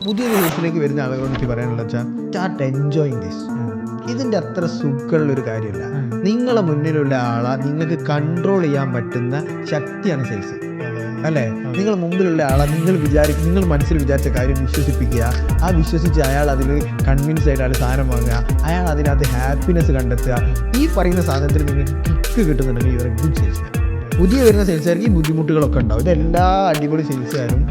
പുതിയ ലൈഫിലേക്ക് വരുന്ന ആളുകളോട് എനിക്ക് പറയാനുള്ള വെച്ചാൽ സ്റ്റാർട്ട് എൻജോയിങ് ദിസ്. ഇതിൻ്റെ അത്ര സുഖമുള്ളൊരു കാര്യമല്ല. നിങ്ങളെ മുന്നിലുള്ള ആളെ നിങ്ങൾക്ക് കൺട്രോൾ ചെയ്യാൻ പറ്റുന്ന ശക്തിയാണ് സെയിൽസ്, അല്ലേ? നിങ്ങൾ മുമ്പിലുള്ള ആളെ നിങ്ങൾ മനസ്സിൽ വിചാരിച്ച കാര്യം വിശ്വസിപ്പിക്കുക, ആ വിശ്വസിച്ച് അയാൾ അതിൽ കൺവിൻസ് ആയിട്ട് അയാൾ സാധനം വാങ്ങുക, അയാൾ അതിനകത്ത് ഹാപ്പിനെസ് കണ്ടെത്തുക. ഈ പറയുന്ന സാധനത്തിൽ നിങ്ങൾക്ക് കിക്ക് കിട്ടുന്നുണ്ടെങ്കിൽ ഇവരെ ഗുഡ് സെയിൽസ്. പുതിയ വരുന്ന സെയിൽസുകാർക്ക് ഈ ബുദ്ധിമുട്ടുകളൊക്കെ ഉണ്ടാവും. ഇതെല്ലാ അടിപൊളി സെയിൽസുകാരും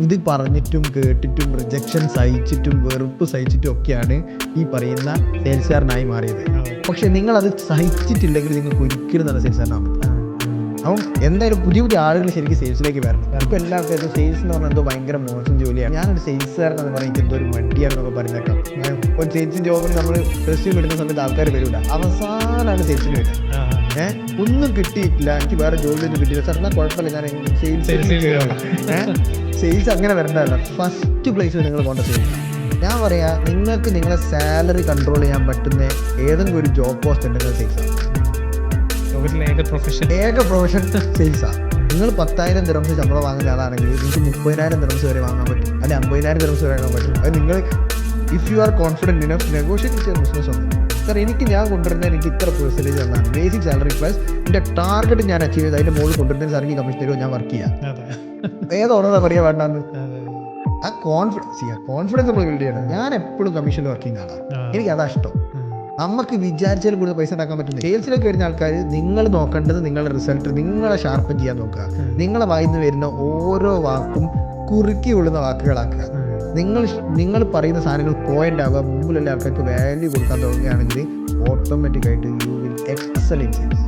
ഇത് പറഞ്ഞിട്ടും കേട്ടിട്ടും റിജക്ഷൻ സഹിച്ചിട്ടും വെറുപ്പ് സഹിച്ചിട്ടും ഒക്കെയാണ് ഈ പറയുന്ന സെയിൽസുകാരനായി മാറിയത്. പക്ഷെ നിങ്ങളത് സഹിച്ചിട്ടില്ലെങ്കിൽ നിങ്ങൾക്ക് ഒരിക്കലും നല്ല സെയിൽസുകാരനാകും. അപ്പം എന്തായാലും പുതിയ പുതിയ ആളുകൾ ശരിക്കും സെയിൽസിലേക്ക് വരണം. ഇപ്പോൾ എല്ലാവർക്കും സെയിൽസ് എന്ന് പറഞ്ഞാൽ എന്തോ ഭയങ്കര മോശം ജോലിയാണ്. ഞാനൊരു സെയിൽസുകാരനെന്ന് പറയുന്നത് എന്തോ ഒരു മടിയാണെന്നൊക്കെ പറഞ്ഞേക്കാം. ഒരു സെയിൽസ് ജോബിന് നമ്മൾ റെസ്യൂം ഇടുന്ന സമയത്ത് ആൾക്കാർ വരില്ല, അവസാനമാണ് സെയിൽസിന് വരിക. ഒന്നും കിട്ടിയിട്ടില്ല, എനിക്ക് വേറെ ജോലിയൊന്നും കിട്ടിയില്ല സാർ, എന്നാൽ കുഴപ്പമില്ല, ഞാൻ സെയിൽസ് അങ്ങനെ വരേണ്ടതല്ല. ഫസ്റ്റ് പ്ലേസിൽ നിങ്ങൾ പോകേണ്ട സെയിൽസ്. ഞാൻ പറയാ, നിങ്ങൾക്ക് നിങ്ങളെ സാലറി കൺട്രോൾ ചെയ്യാൻ പറ്റുന്ന ഏതെങ്കിലും ഒരു ജോബ് പോസ്റ്റ് ഉണ്ടെങ്കിൽ സെയിൽസാണ്. ഏക പ്രൊഫഷൻ സെയിൽസാണ്. നിങ്ങൾ 10,000 ദിർഹംസ് ശമ്പളം വാങ്ങുന്ന ആളാണെങ്കിൽ നിങ്ങൾക്ക് 30,000 ദിർഹംസ് വരെ വാങ്ങാൻ പറ്റും, അല്ലെങ്കിൽ 50,000 ദിർഹംസ് വരെ വാങ്ങാൻ പറ്റും. അത് നിങ്ങൾ if you are confident enough negotiate ചെയ്യുന്ന ബിസിനസ് ഉണ്ട്. സാർ ഞാൻ കൊണ്ടുവരുന്നത് എനിക്ക് ഇത്ര പെർസെൻറ്റേജ് തന്നാണ് ബേസിക് സാലറി പ്ലസ് എൻ്റെ ടാർഗറ്റ് ഞാൻ അച്ചീവ് ചെയ്ത് അതിൻ്റെ മുകളിൽ കൊണ്ടുവരുന്നതിന് സാർ എനിക്ക് കമ്മീഷൻ തരുമോ, ഞാൻ വർക്ക് ചെയ്യാം. ഏതോണെന്നാ പറയാ വേണ്ടെന്ന്. ആ കോൺഫിഡൻസ് നമ്മൾ ബിൽഡ് ചെയ്യണം. ഞാൻ എപ്പോഴും കമ്മീഷനിൽ വർക്കിംഗ് ആണ്, എനിക്ക് അതാ ഇഷ്ടം. നമുക്ക് വിചാരിച്ചാലും കൂടുതൽ പൈസ ഉണ്ടാക്കാൻ പറ്റും. സെയിൽസിലേക്ക് വരുന്ന ആൾക്കാർ നിങ്ങൾ നോക്കേണ്ടത് നിങ്ങളുടെ റിസൾട്ട്, നിങ്ങളെ ഷാർപ്പൻ ചെയ്യാൻ നോക്കുക. നിങ്ങളെ വായിൽ നിന്ന് വരുന്ന ഓരോ വാക്കും കുറുക്കി ഉള്ളുന്ന വാക്കുകളാക്കുക. നിങ്ങൾ പറയുന്ന സാധനങ്ങൾ പോയിന്റ് ആവുക, മുമ്പിലുള്ള ആൾക്കാർക്ക് വാല്യൂ കൊടുക്കാൻ തുടങ്ങുകയാണെങ്കിൽ ഓട്ടോമാറ്റിക്കായിട്ട് you will excel in sales.